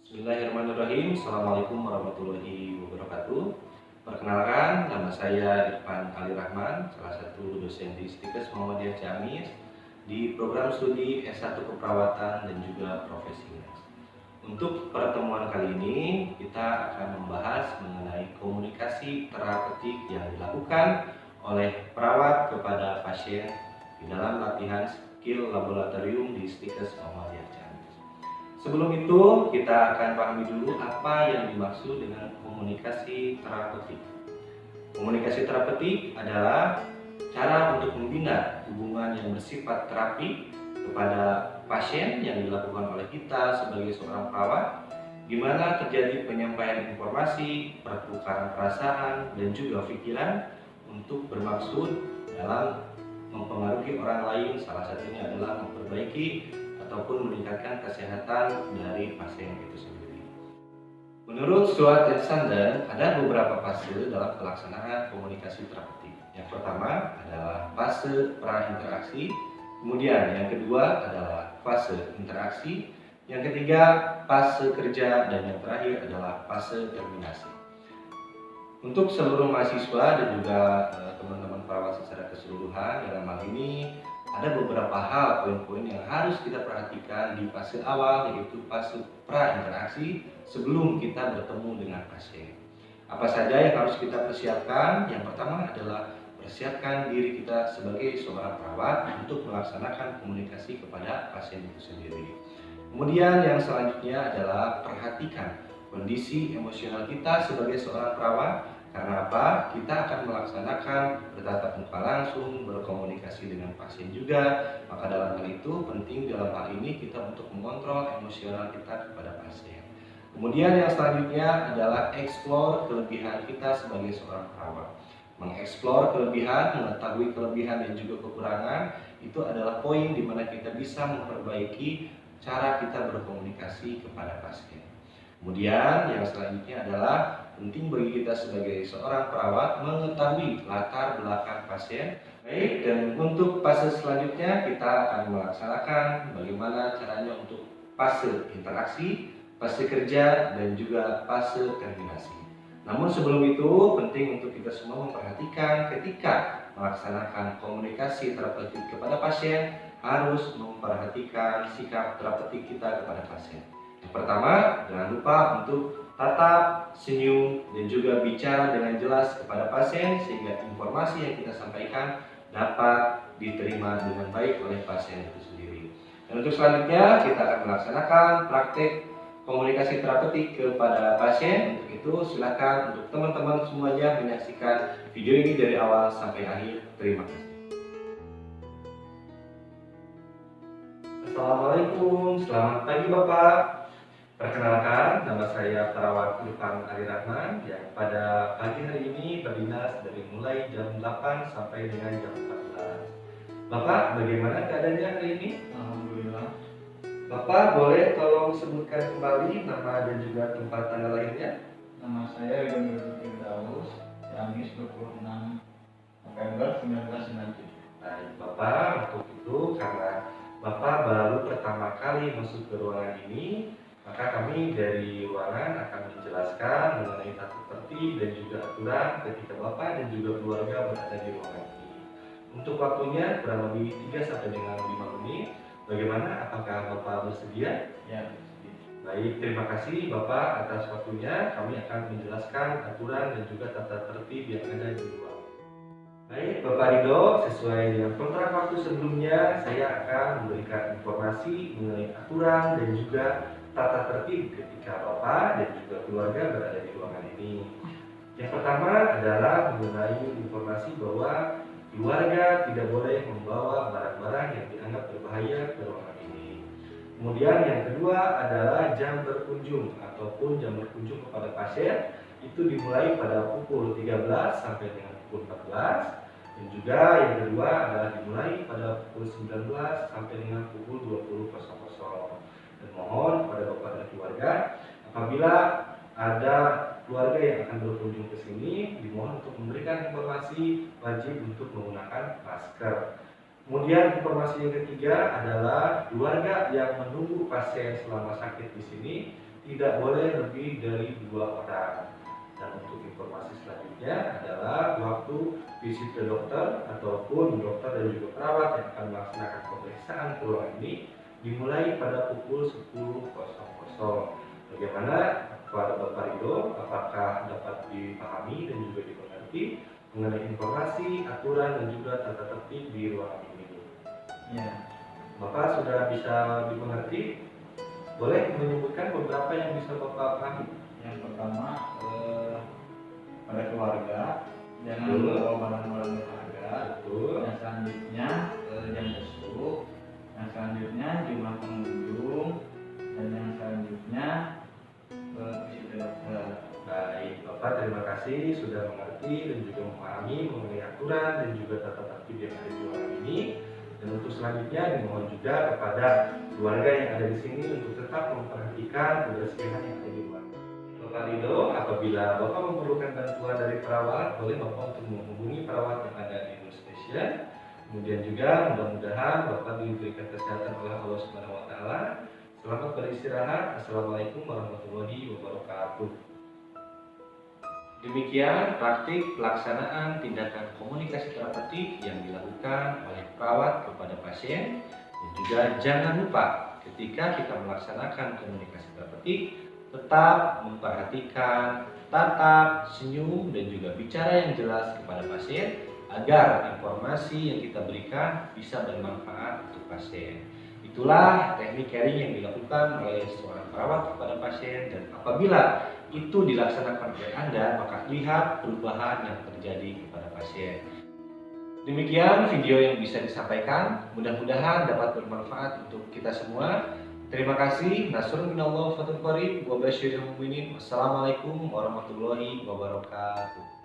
Bismillahirrahmanirrahim. Assalamualaikum warahmatullahi wabarakatuh. Perkenalkan, nama saya Irfan Ali Rahman, salah satu dosen di Stikes Muhammadiyah Ciamis di program studi S1 Keperawatan dan juga Profesi Medis. Untuk pertemuan kali ini, kita akan membahas mengenai komunikasi terapeutik yang dilakukan oleh perawat kepada pasien di dalam latihan skill laboratorium di Stikes Muhammadiyah Ciamis. Sebelum itu, kita akan pahami dulu apa yang dimaksud dengan komunikasi terapeutik. Komunikasi terapeutik adalah cara untuk membina hubungan yang bersifat terapi kepada pasien yang dilakukan oleh kita sebagai seorang perawat, di mana terjadi penyampaian informasi, pertukaran perasaan, dan juga pikiran untuk bermaksud dalam mempengaruhi orang lain. Salah satunya adalah memperbaiki ataupun meningkatkan kesehatan dari pasien itu sendiri. Menurut Stuart dan Sanders, ada beberapa fase dalam pelaksanaan komunikasi terapeutik. Yang pertama adalah fase pra-interaksi, kemudian yang kedua adalah fase interaksi, yang ketiga fase kerja, dan yang terakhir adalah fase terminasi. Untuk seluruh mahasiswa dan juga teman-teman perawat secara keseluruhan, dalam hal ini ada beberapa hal poin-poin yang harus kita perhatikan di fase awal, yaitu fase pra-interaksi sebelum kita bertemu dengan pasien. Apa saja yang harus kita persiapkan? Yang pertama adalah persiapkan diri kita sebagai seorang perawat untuk melaksanakan komunikasi kepada pasien itu sendiri. Kemudian yang selanjutnya adalah perhatikan kondisi emosional kita sebagai seorang perawat. Karena apa? Kita akan melaksanakan bertatap muka langsung, berkomunikasi dengan pasien juga. Maka dalam hal itu penting dalam hal ini kita untuk mengontrol emosional kita kepada pasien. Kemudian yang selanjutnya adalah eksplor kelebihan kita sebagai seorang perawat. Mengeksplor kelebihan, mengetahui kelebihan dan juga kekurangan, itu adalah poin di mana kita bisa memperbaiki cara kita berkomunikasi kepada pasien. Kemudian yang selanjutnya adalah penting bagi kita sebagai seorang perawat mengetahui latar belakang pasien. Baik, dan untuk fase selanjutnya kita akan melaksanakan bagaimana caranya untuk fase interaksi, fase kerja, dan juga fase terminasi. Namun sebelum itu penting untuk kita semua memperhatikan ketika melaksanakan komunikasi terapeutik kepada pasien harus memperhatikan sikap terapeutik kita kepada pasien. Yang pertama, jangan lupa untuk tatap, senyum, dan juga bicara dengan jelas kepada pasien sehingga informasi yang kita sampaikan dapat diterima dengan baik oleh pasien itu sendiri. Dan untuk selanjutnya kita akan melaksanakan praktek komunikasi terapeutik kepada pasien. Untuk itu silakan untuk teman-teman semuanya menyaksikan video ini dari awal sampai akhir. Terima kasih. Assalamualaikum, selamat pagi Bapak. Perkenalkan, nama saya Perawat Irfan Ali Rahman yang pada pagi hari ini berdinas dari mulai jam 8 sampai dengan jam 14. Bapak, bagaimana keadaannya hari ini? Alhamdulillah. Bapak boleh tolong sebutkan kembali nama dan juga tempat tanggal lahirnya? Nama saya Ridwan Firdaus, Ciamis 26 November 1997. Baik, Bapak, untuk itu karena Bapak baru pertama kali masuk ke ruangan ini, maka kami dari ruangan akan menjelaskan mengenai tata tertib dan juga aturan ketika Bapak dan juga keluarga berada di ruangan ini. Untuk waktunya kurang lebih 3 sampai dengan 5 menit. Bagaimana? Apakah Bapak bersedia? Ya. Baik, terima kasih Bapak atas waktunya. Kami akan menjelaskan aturan dan juga tata tertib yang ada di ruangan. Baik, Bapak Ridho, sesuai dengan kontrak waktu sebelumnya, saya akan memberikan informasi mengenai aturan dan juga tata tertib ketika Bapak dan juga keluarga berada di ruangan ini. Yang pertama adalah mengenai informasi bahwa keluarga tidak boleh membawa barang-barang yang dianggap berbahaya ke ruangan ini. Kemudian yang kedua adalah jam berkunjung ataupun jam berkunjung kepada pasien itu dimulai pada pukul 13 sampai dengan pukul 14. Dan juga yang kedua adalah dimulai pada pukul 19 sampai dengan pukul 20.00. Dan mohon kepada Bapak dan keluarga, apabila ada keluarga yang akan berkunjung ke sini, dimohon untuk memberikan informasi wajib untuk menggunakan masker. Kemudian informasi yang ketiga adalah keluarga yang menunggu pasien selama sakit di sini tidak boleh lebih dari 2 orang. Dan untuk informasi selanjutnya adalah waktu visit ke dokter ataupun dokter dan juga perawat yang akan melaksanakan pemeriksaan ke ruangan ini dimulai pada pukul 10.00. Bagaimana kepada Bapak Ridho, apakah dapat dipahami dan juga dimengerti mengenai informasi, aturan, dan juga tata tertib di ruangan ini? Ya, Bapak sudah bisa dimengerti? Boleh menyebutkan beberapa yang bisa Bapak pahami? yang pertama pada keluarga jangan Betul. membawa barang-barang berharga. Betul. Yang selanjutnya jam besuk. Yang selanjutnya jumlah pengunjung. Dan yang selanjutnya visit ke dokter. Baik, Bapak terima kasih sudah mengerti dan juga memahami mengenai aturan dan juga tata tertib yang ada di ruangan ini. Dan untuk selanjutnya dimohon juga kepada keluarga yang ada di sini untuk tetap memperhatikan kebersihan yang ada di ruangan. Bapak Ridho, apabila Bapak memerlukan bantuan dari perawat, boleh Bapak untuk menghubungi perawat yang ada di Nurse Station. Kemudian juga mudah-mudahan Bapak diberikan kesehatan oleh Allah Subhanahu wa taala. Selamat beristirahat. Assalamualaikum warahmatullahi wabarakatuh. Demikian praktik pelaksanaan tindakan komunikasi terapeutik yang dilakukan oleh perawat kepada pasien. Dan juga jangan lupa ketika kita melaksanakan komunikasi terapeutik, tetap memperhatikan tatap, senyum, dan juga bicara yang jelas kepada pasien agar informasi yang kita berikan bisa bermanfaat untuk pasien. Itulah teknik caring yang dilakukan oleh seorang perawat kepada pasien, dan apabila itu dilaksanakan oleh Anda, maka lihat perubahan yang terjadi kepada pasien. Demikian video yang bisa disampaikan, mudah-mudahan dapat bermanfaat untuk kita semua. Terima kasih. Nasrun minallah fatul qarib wa basyiril mu'minin. Wassalamualaikum warahmatullahi wabarakatuh.